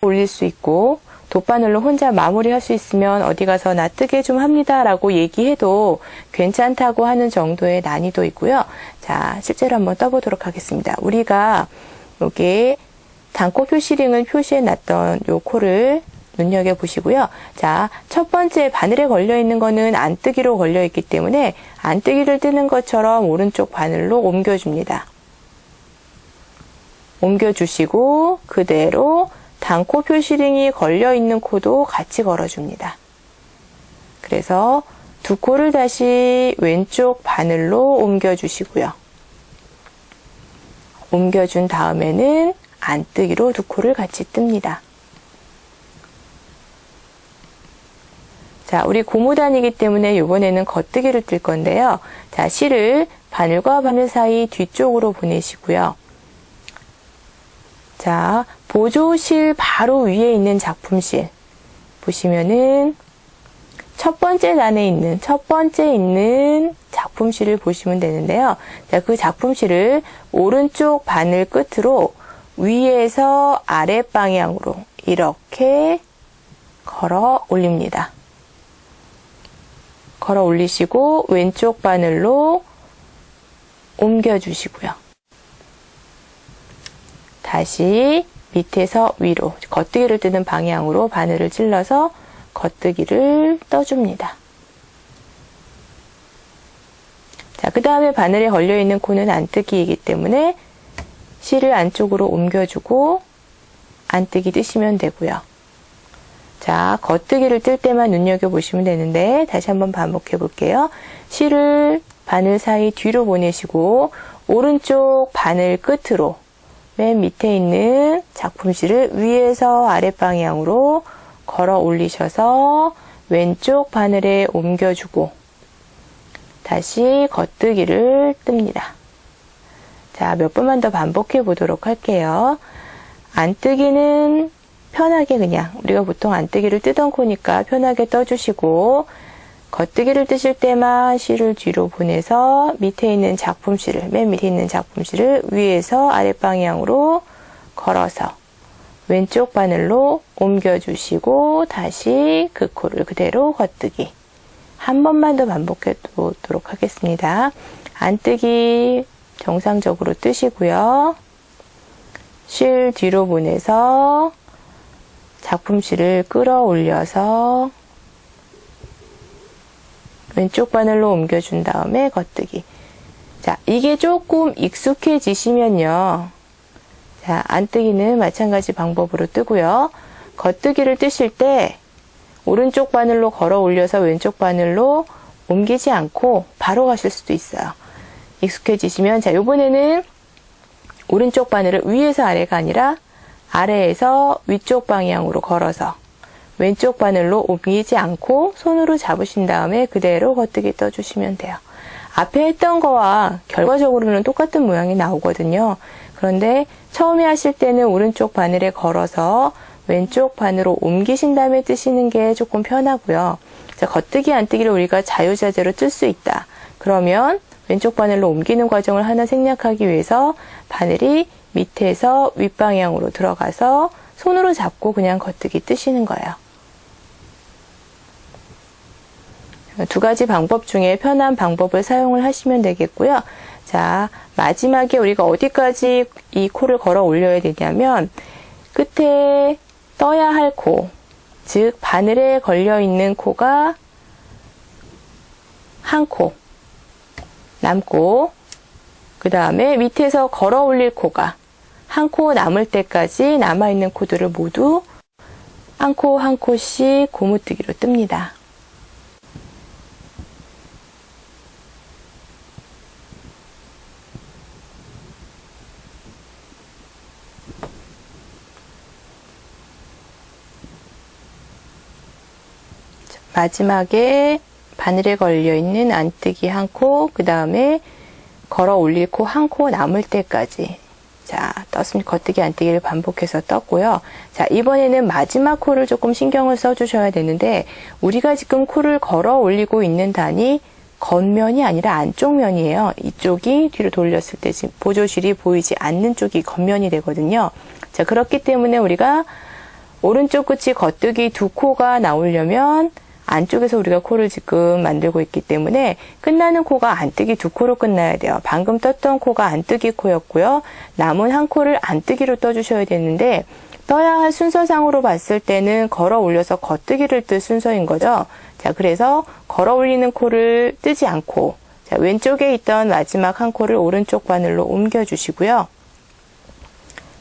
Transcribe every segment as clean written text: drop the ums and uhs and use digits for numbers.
올릴 수 있고 돗바늘로 혼자 마무리할 수 있으면 어디 가서 나 뜨개 좀 합니다 라고 얘기해도 괜찮다고 하는 정도의 난이도이고요. 자, 실제로 한번 떠보도록 하겠습니다. 우리가 여기 단코 표시링을 표시해 놨던 요 코를 눈여겨보시고요. 자, 첫 번째 바늘에 걸려 있는 거는 안뜨기로 걸려 있기 때문에 안뜨기를 뜨는 것처럼 오른쪽 바늘로 옮겨줍니다. 옮겨주시고 그대로 단코 표시링이 걸려 있는 코도 같이 걸어줍니다. 그래서 두 코를 다시 왼쪽 바늘로 옮겨주시고요. 옮겨준 다음에는 안뜨기로 두 코를 같이 뜹니다. 자, 우리 고무단이기 때문에 이번에는 겉뜨기를 뜰 건데요. 자, 실을 바늘과 바늘 사이 뒤쪽으로 보내시고요. 자, 보조실 바로 위에 있는 작품실 보시면은 첫 번째 단에 있는 작품실을 보시면 되는데요. 자, 그 작품실을 오른쪽 바늘 끝으로 위에서 아래 방향으로 이렇게 걸어 올립니다. 걸어 올리시고 왼쪽 바늘로 옮겨주시고요. 다시 밑에서 위로 겉뜨기를 뜨는 방향으로 바늘을 찔러서 겉뜨기를 떠줍니다. 자, 그 다음에 바늘에 걸려있는 코는 안뜨기이기 때문에 실을 안쪽으로 옮겨주고 안뜨기 뜨시면 되고요. 자, 겉뜨기를 뜰 때만 눈여겨보시면 되는데 다시 한번 반복해 볼게요. 실을 바늘 사이 뒤로 보내시고 오른쪽 바늘 끝으로 맨 밑에 있는 작품실을 위에서 아랫방향으로 걸어 올리셔서 왼쪽 바늘에 옮겨주고 다시 겉뜨기를 뜹니다. 자, 몇 번만 더 반복해 보도록 할게요. 안뜨기는 편하게 그냥 우리가 보통 안뜨기를 뜨던 코니까 편하게 떠주시고 겉뜨기를 뜨실 때만 실을 뒤로 보내서 밑에 있는 작품실을 맨 밑에 있는 작품실을 위에서 아랫방향으로 걸어서 왼쪽 바늘로 옮겨주시고 다시 그 코를 그대로 겉뜨기 한 번만 더 반복해 보도록 하겠습니다. 안뜨기 정상적으로 뜨시고요. 실 뒤로 보내서 작품실을 끌어올려서 왼쪽 바늘로 옮겨준 다음에 겉뜨기. 자, 이게 조금 익숙해지시면요. 자, 안뜨기는 마찬가지 방법으로 뜨고요. 겉뜨기를 뜨실 때 오른쪽 바늘로 걸어 올려서 왼쪽 바늘로 옮기지 않고 바로 가실 수도 있어요. 익숙해지시면 자, 요번에는 오른쪽 바늘을 위에서 아래가 아니라 아래에서 위쪽 방향으로 걸어서 왼쪽 바늘로 옮기지 않고 손으로 잡으신 다음에 그대로 겉뜨기 떠주시면 돼요. 앞에 했던 거와 결과적으로는 똑같은 모양이 나오거든요. 그런데 처음에 하실 때는 오른쪽 바늘에 걸어서 왼쪽 바늘로 옮기신 다음에 뜨시는 게 조금 편하고요. 자, 겉뜨기 안뜨기를 우리가 자유자재로 뜰 수 있다. 그러면 왼쪽 바늘로 옮기는 과정을 하나 생략하기 위해서 바늘이 밑에서 윗방향으로 들어가서 손으로 잡고 그냥 겉뜨기 뜨시는 거예요. 두 가지 방법 중에 편한 방법을 사용을 하시면 되겠고요. 자, 마지막에 우리가 어디까지 이 코를 걸어 올려야 되냐면 끝에 떠야 할 코, 즉 바늘에 걸려 있는 코가 한 코 남고 그 다음에 밑에서 걸어 올릴 코가 한 코 남을 때까지 남아있는 코들을 모두 한 코 한 코씩 고무뜨기로 뜹니다. 마지막에 바늘에 걸려있는 안뜨기 한 코, 그 다음에 걸어 올릴 코 한 코 남을 때까지 자, 떴습니다. 겉뜨기 안뜨기를 반복해서 떴고요. 자, 이번에는 마지막 코를 조금 신경을 써주셔야 되는데 우리가 지금 코를 걸어 올리고 있는 단이 겉면이 아니라 안쪽 면이에요. 이쪽이 뒤로 돌렸을 때 지금 보조실이 보이지 않는 쪽이 겉면이 되거든요. 자, 그렇기 때문에 우리가 오른쪽 끝이 겉뜨기 2코가 나오려면 안쪽에서 우리가 코를 지금 만들고 있기 때문에 끝나는 코가 안뜨기 2코로 끝나야 돼요. 방금 떴던 코가 안뜨기 코였고요. 남은 한 코를 안뜨기로 떠주셔야 되는데 떠야 할 순서상으로 봤을 때는 걸어 올려서 겉뜨기를 뜰 순서인 거죠. 자, 그래서 걸어 올리는 코를 뜨지 않고 자, 왼쪽에 있던 마지막 한 코를 오른쪽 바늘로 옮겨 주시고요.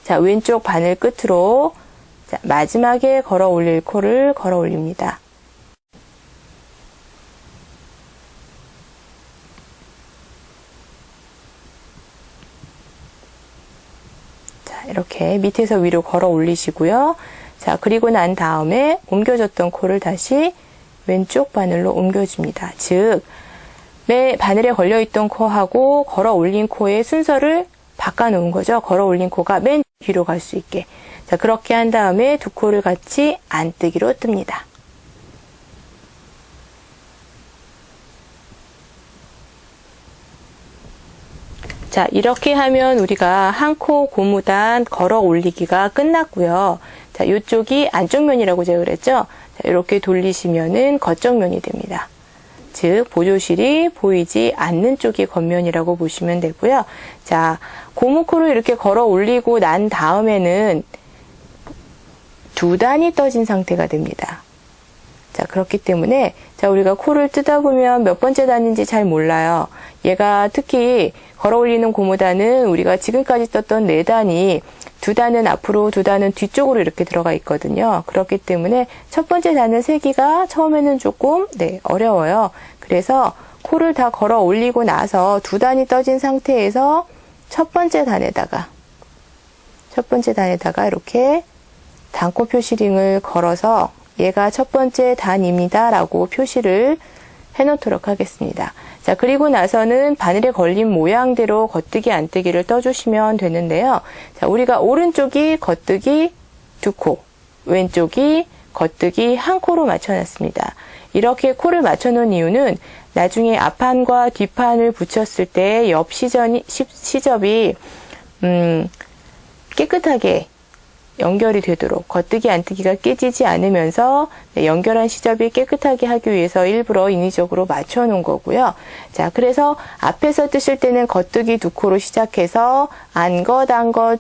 자, 왼쪽 바늘 끝으로 자, 마지막에 걸어 올릴 코를 걸어 올립니다. 자, 이렇게 밑에서 위로 걸어 올리시고요. 자, 그리고 난 다음에 옮겨줬던 코를 다시 왼쪽 바늘로 옮겨줍니다. 즉, 바늘에 걸려있던 코하고 걸어 올린 코의 순서를 바꿔놓은 거죠. 걸어 올린 코가 맨 뒤로 갈 수 있게. 자, 그렇게 한 다음에 2코를 같이 안뜨기로 뜹니다. 자, 이렇게 하면 우리가 한 코 고무단 걸어 올리기가 끝났고요. 자, 이쪽이 안쪽 면이라고 제가 그랬죠? 자, 이렇게 돌리시면은 겉쪽 면이 됩니다. 즉, 보조실이 보이지 않는 쪽이 겉면이라고 보시면 되고요. 자, 고무코를 이렇게 걸어 올리고 난 다음에는 2단이 떠진 상태가 됩니다. 자, 그렇기 때문에 자, 우리가 코를 뜯어 보면 몇 번째 단인지 잘 몰라요. 얘가 특히 걸어 올리는 고무단은 우리가 지금까지 떴던 4단이 2단은 앞으로 2단은 뒤쪽으로 이렇게 들어가 있거든요. 그렇기 때문에 첫 번째 단을 세기가 처음에는 조금 어려워요. 그래서 코를 다 걸어 올리고 나서 2단이 떠진 상태에서 첫 번째 단에다가 이렇게 단코 표시링을 걸어서 얘가 첫 번째 단입니다 라고 표시를 해놓도록 하겠습니다. 자, 그리고 나서는 바늘에 걸린 모양대로 겉뜨기 안뜨기를 떠주시면 되는데요. 자, 우리가 오른쪽이 겉뜨기 2코, 왼쪽이 겉뜨기 1코로 맞춰놨습니다. 이렇게 코를 맞춰놓은 이유는 나중에 앞판과 뒷판을 붙였을 때 옆 시접이 깨끗하게 연결이 되도록 겉뜨기 안뜨기가 깨지지 않으면서 연결한 시접이 깨끗하게 하기 위해서 일부러 인위적으로 맞춰 놓은 거고요. 자, 그래서 앞에서 뜨실 때는 겉뜨기 2코로 시작해서 안것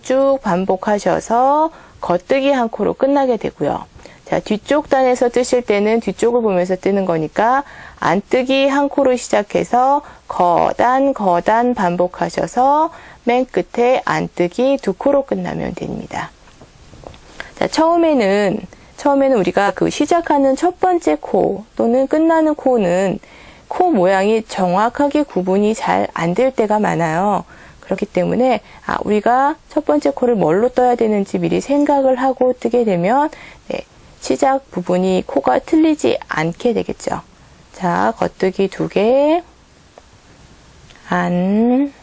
쭉 반복하셔서 겉뜨기 1코로 끝나게 되고요. 자, 뒤쪽 단에서 뜨실 때는 뒤쪽을 보면서 뜨는 거니까 안뜨기 1코로 시작해서 거단 반복하셔서 맨 끝에 안뜨기 2코로 끝나면 됩니다. 자, 처음에는 우리가 그 시작하는 첫 번째 코 또는 끝나는 코는 코 모양이 정확하게 구분이 잘 안 될 때가 많아요. 그렇기 때문에 우리가 첫 번째 코를 뭘로 떠야 되는지 미리 생각을 하고 뜨게 되면 시작 부분이 코가 틀리지 않게 되겠죠. 자, 겉뜨기 2개, 안,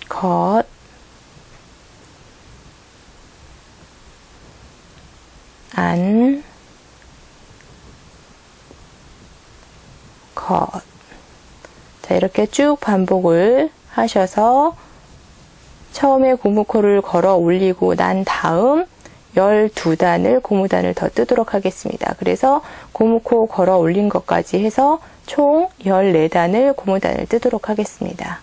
겉, 안, 겉. 자, 이렇게 쭉 반복을 하셔서 처음에 고무코를 걸어 올리고 난 다음 12단을 고무단을 더 뜨도록 하겠습니다. 그래서 고무코 걸어 올린 것까지 해서 총 14단을 고무단을 뜨도록 하겠습니다.